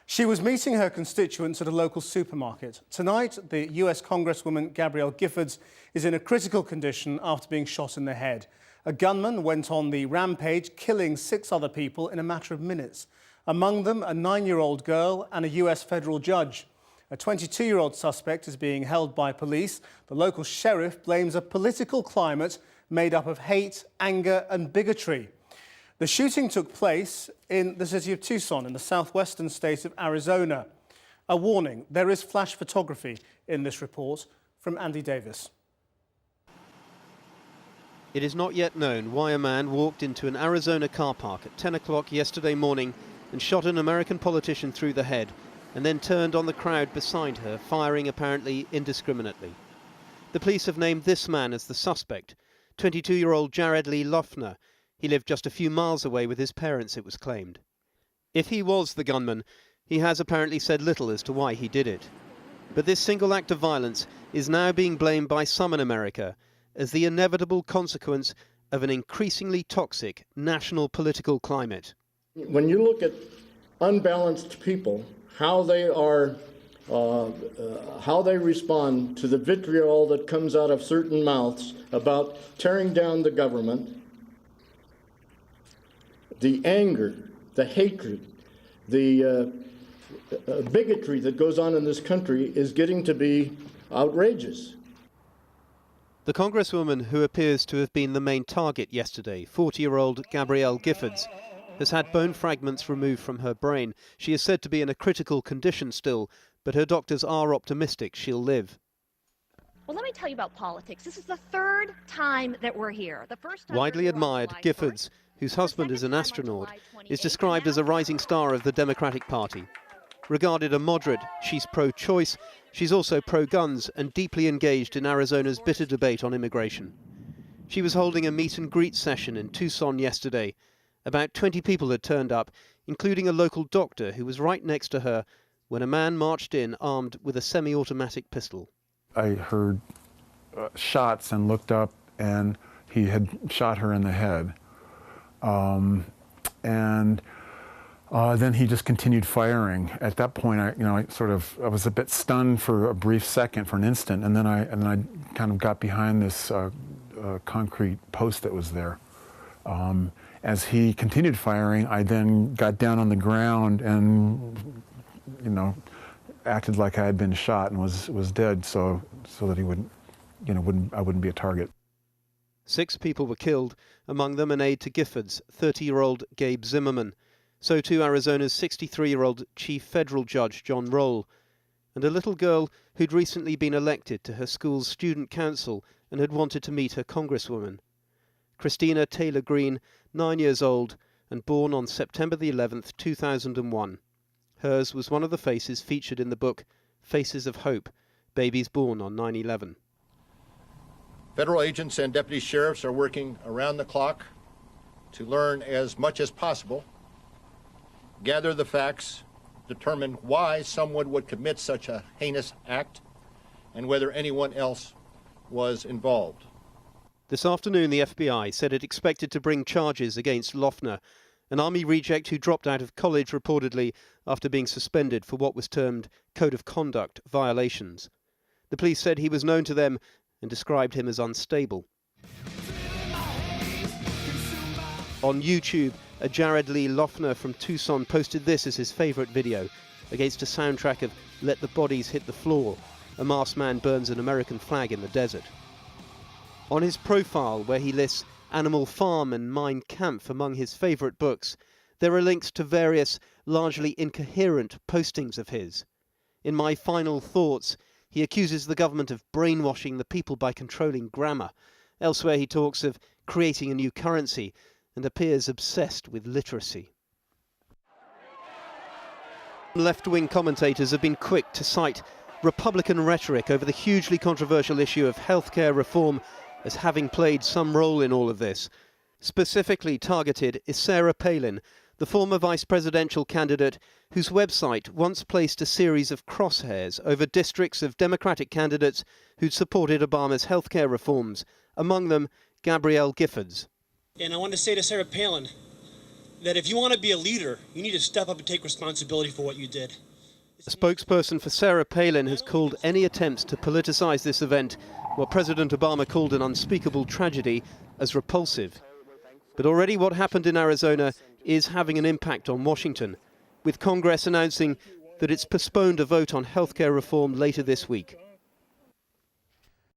She was meeting her constituents at a local supermarket. Tonight, the US Congresswoman Gabrielle Giffords is in a critical condition after being shot in the head. A gunman went on the rampage, killing 6 other people in a matter of minutes. Among them, a 9-year-old girl and a US federal judge. A 22-year-old suspect is being held by police. The local sheriff blames a political climate made up of hate, anger and bigotry. The shooting took place in the city of Tucson in the southwestern state of Arizona. A warning, there is flash photography in this report from Andy Davis. It is not yet known why a man walked into an Arizona car park at 10 o'clock yesterday morning and shot an American politician through the head and then turned on the crowd beside her, firing apparently indiscriminately. The police have named this man as the suspect, 22-year-old Jared Lee Loughner. He lived just a few miles away with his parents, it was claimed. If he was the gunman, he has apparently said little as to why he did it. But this single act of violence is now being blamed by some in America as the inevitable consequence of an increasingly toxic national political climate. When you look at unbalanced people, how they respond to the vitriol that comes out of certain mouths about tearing down the government, the anger, the hatred, the bigotry that goes on in this country is getting to be outrageous. The Congresswoman who appears to have been the main target yesterday, 40-year-old Gabrielle Giffords, has had bone fragments removed from her brain. She is said to be in a critical condition still, but her doctors are optimistic she'll live. Well, let me tell you about politics. This is the 3rd time that we're here. The first time Widely admired, Giffords, whose husband is an astronaut, is described as a rising star of the Democratic Party. Regarded a moderate, she's pro-choice, she's also pro-guns and deeply engaged in Arizona's bitter debate on immigration. She was holding a meet-and-greet session in Tucson yesterday. About 20 people had turned up, including a local doctor who was right next to her when a man marched in armed with a semi-automatic pistol. I heard shots and looked up, and he had shot her in the head. Then he just continued firing. At that point, I was a bit stunned for a brief second, for an instant, and then I kind of got behind this concrete post that was there. As he continued firing, I then got down on the ground and, acted like I had been shot and was dead, so that he I wouldn't be a target. 6 people were killed, among them an aide to Giffords, 30-year-old Gabe Zimmerman. So too Arizona's 63-year-old Chief Federal Judge John Roll, and a little girl who'd recently been elected to her school's student council and had wanted to meet her congresswoman. Christina Taylor Green, 9 years old and born on September the 11th, 2001. Hers was one of the faces featured in the book Faces of Hope, Babies Born on 9/11. Federal agents and deputy sheriffs are working around the clock to learn as much as possible, gather the facts, determine why someone would commit such a heinous act, and whether anyone else was involved. This afternoon, the FBI said it expected to bring charges against Loughner, an Army reject who dropped out of college reportedly after being suspended for what was termed code of conduct violations. The police said he was known to them and described him as unstable. On YouTube, a Jared Lee Loughner from Tucson posted this as his favourite video, against a soundtrack of Let the Bodies Hit the Floor. A masked man burns an American flag in the desert. On his profile, where he lists Animal Farm and Mein Kampf among his favourite books, there are links to various, largely incoherent postings of his. In My Final Thoughts, he accuses the government of brainwashing the people by controlling grammar. Elsewhere he talks of creating a new currency and appears obsessed with literacy. Left-wing commentators have been quick to cite Republican rhetoric over the hugely controversial issue of healthcare reform as having played some role in all of this. Specifically targeted is Sarah Palin, the former vice presidential candidate whose website once placed a series of crosshairs over districts of Democratic candidates who'd supported Obama's healthcare reforms, among them Gabrielle Giffords. And I want to say to Sarah Palin, that if you want to be a leader, you need to step up and take responsibility for what you did. A spokesperson for Sarah Palin has called any attempts to politicize this event, what President Obama called an unspeakable tragedy, as repulsive. But already what happened in Arizona is having an impact on Washington, with Congress announcing that it's postponed a vote on healthcare reform later this week.